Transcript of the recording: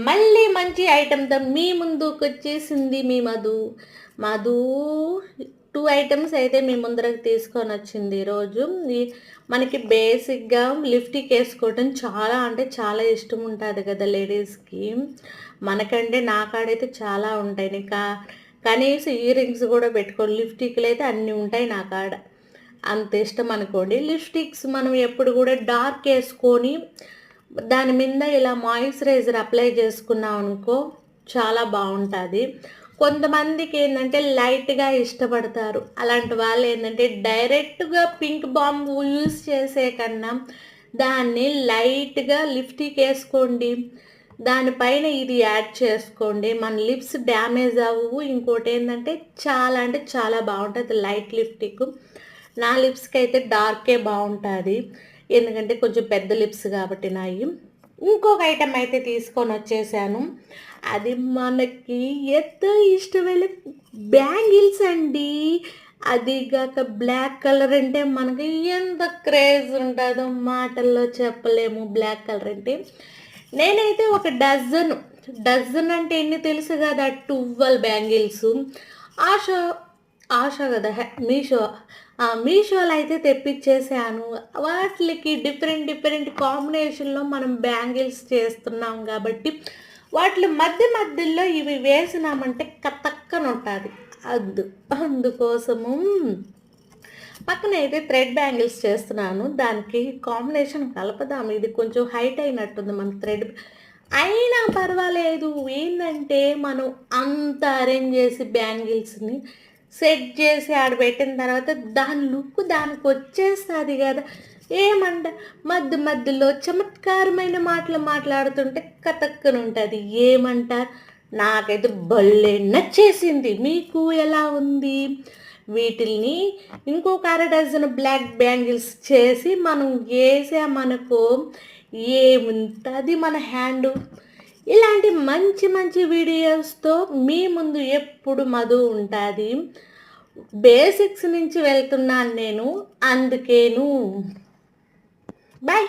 మళ్ళీ మంచి ఐటెంతో మీ ముందుకు వచ్చేసింది మీ మధు 2 ఐటమ్స్ అయితే మీ ముందరకు తీసుకొని వచ్చింది ఈరోజు. మనకి బేసిక్గా లిప్స్టిక్ వేసుకోవటం చాలా అంటే చాలా ఇష్టం ఉంటుంది కదా లేడీస్కి. మనకంటే నా కాడైతే చాలా ఉంటాయి. కనీసం ఇయర్ రింగ్స్ కూడా పెట్టుకోండి, లిప్స్టిక్లు అయితే అన్నీ ఉంటాయి నా కాడ. అంత ఇష్టం అనుకోండి. లిప్స్టిక్స్ మనం ఎప్పుడు కూడా డార్క్ వేసుకొని దాని మీద ఇలా మాయిశ్చరైజర్ అప్లై చేసుకున్నాం అనుకో చాలా బాగుంటుంది. కొంతమందికి ఏంటంటే లైట్గా ఇష్టపడతారు. అలాంటి వాళ్ళు ఏంటంటే డైరెక్ట్గా పింక్ బాంబ్ యూస్ చేసే కన్నా దాన్ని లైట్గా లిప్స్టిక్ వేసుకోండి, దానిపైన ఇది యాడ్ చేసుకోండి, మన లిప్స్ డ్యామేజ్ అవ్వవు. ఇంకోటి ఏంటంటే చాలా అంటే చాలా బాగుంటుంది లైట్ లిప్స్టిక్. నా లిప్స్కి అయితే డార్కే బాగుంటుంది, ఎందుకంటే కొంచెం పెద్ద లిప్స్ కాబట్టి నాయి. ఇంకొక ఐటెం అయితే తీసుకొని వచ్చేసాను. అది మనకి ఎంతో ఇష్టమైన బ్యాంగిల్స్ అండి. అది కాక బ్లాక్ కలర్ అంటే మనకి ఎంత క్రేజ్ ఉంటుందో మాటల్లో చెప్పలేము. బ్లాక్ కలర్ అంటే నేనైతే ఒక డజన్ అంటే ఎన్ని తెలుసు కదా, 12 బ్యాంగిల్స్ ఆశ కదా మీషోలో అయితే తెప్పించేసాను. వాటికి డిఫరెంట్ కాంబినేషన్లో మనం బ్యాంగిల్స్ చేస్తున్నాం కాబట్టి వాటి మధ్యలో ఇవి వేసినామంటే కతక్కన ఉంటుంది. అందుకోసము పక్కన అయితే థ్రెడ్ బ్యాంగిల్స్ చేస్తున్నాను. దానికి కాంబినేషన్ కలపదాము. ఇది కొంచెం హైట్ అయినట్టుంది మన థ్రెడ్, అయినా పర్వాలేదు. ఏంటంటే మనం అంత అరేంజ్ చేసి బ్యాంగిల్స్ని సెట్ చేసి ఆడబెట్టిన తర్వాత దాని లుక్ దానికి వచ్చేస్తుంది కదా. ఏమంట మధ్యలో చమత్కారమైన మాటలు మాట్లాడుతుంటే కతక్కన ఉంటుంది. ఏమంటారు? నాకైతే భలే నచ్చేసింది. మీకు ఎలా ఉంది? వీటిల్ని ఇంకొక 1/2 డజన్ బ్లాక్ బ్యాంగిల్స్ చేసి మనం వేసామనుకో ఏముంటుంది మన హ్యాండ్. ఇలాంటి మంచి వీడియోస్తో మీ ముందు ఎప్పుడు మధు ఉంటుంది. బేసిక్స్ నుంచి వెళ్తున్నాను నేను, అందుకేను. బాయ్.